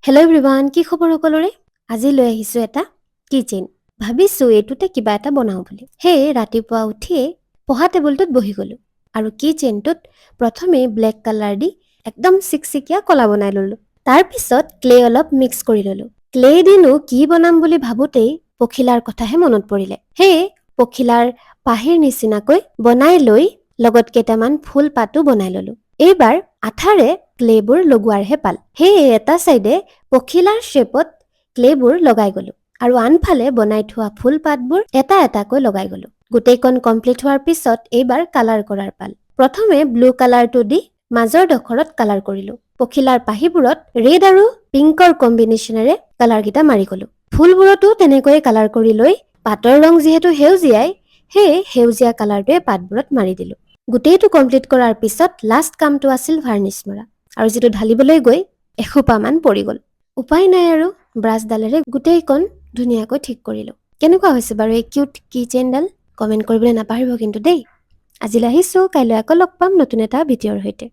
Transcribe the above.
Hello' everyone, কি খবৰ সকলোৰে? আজি লৈ আহিছোঁ এটা কিচেন। ভাবিছোঁ এইটোতে কিবা এটা বনাওঁ বুলি। সেয়ে ৰাতিপুৱা উঠিয়ে পঢ়া টেবুলটোত বহি গ'লোঁ আৰু কিচেনটোত প্ৰথমে ব্লেক কালাৰ দি একদম চিকচিকীয়া কলা বনাই ল'লোঁ। তাৰপিছত ক্লে অলপ মিক্স কৰি ল'লোঁ। ক্লে দিনো কি বনাম বুলি ভাবোঁতেই পখিলাৰ কথাহে মনত পৰিলে। সেয়ে পখিলাৰ পাহিৰ নিচিনাকৈ বনাই লৈ লগত কেইটামান ফুল পাতো বনাই ল'লোঁ। এইবাৰ আঠাৰে ক্লেবোৰ লগোৱাৰহে পাল। সেয়ে এটা চাইডে পখিলাৰ শ্বেপত ক্লেবোৰ লগাই গ'লোঁ আৰু আনফালে বনাই থোৱা ফুল পাতবোৰ এটা এটাকৈ লগাই গ'লোঁ। গোটেইখন কমপ্লিট হোৱাৰ পিছত এইবাৰ কালাৰ কৰাৰ পাল। প্ৰথমে ব্লু কালাৰটো দি মাজৰ ডখৰত কালাৰ কৰিলোঁ। পখিলাৰ পাহিবোৰত ৰেড আৰু পিংকৰ কম্বিনেশ্যনেৰে কালাৰকেইটা মাৰি গ'লোঁ। ফুলবোৰতো তেনেকৈয়ে কালাৰ কৰি লৈ পাতৰ ৰং যিহেতু সেউজীয়াই, সেয়ে সেউজীয়া কালাৰটোৱে পাতবোৰত মাৰি দিলোঁ। গোটেইটো কমপ্লিট কৰাৰ পিছত লাষ্ট কামটো আছিল ভাৰ্নিছ মৰা, আৰু যিটো ঢালিবলৈ গৈ এসোপামান পৰি গ'ল। উপায় নাই আৰু ব্ৰাছডালেৰে গোটেইখন ধুনীয়াকৈ ঠিক কৰিলোঁ। কেনেকুৱা হৈছে বাৰু এই কিউট কিচেনডাল? কমেণ্ট কৰিবলৈ নাপাহৰিব কিন্তু দেই। আজিলৈ আহিছোঁ, কাইলৈ আকৌ লগ পাম নতুন এটা ভিডিঅ'ৰ সৈতে।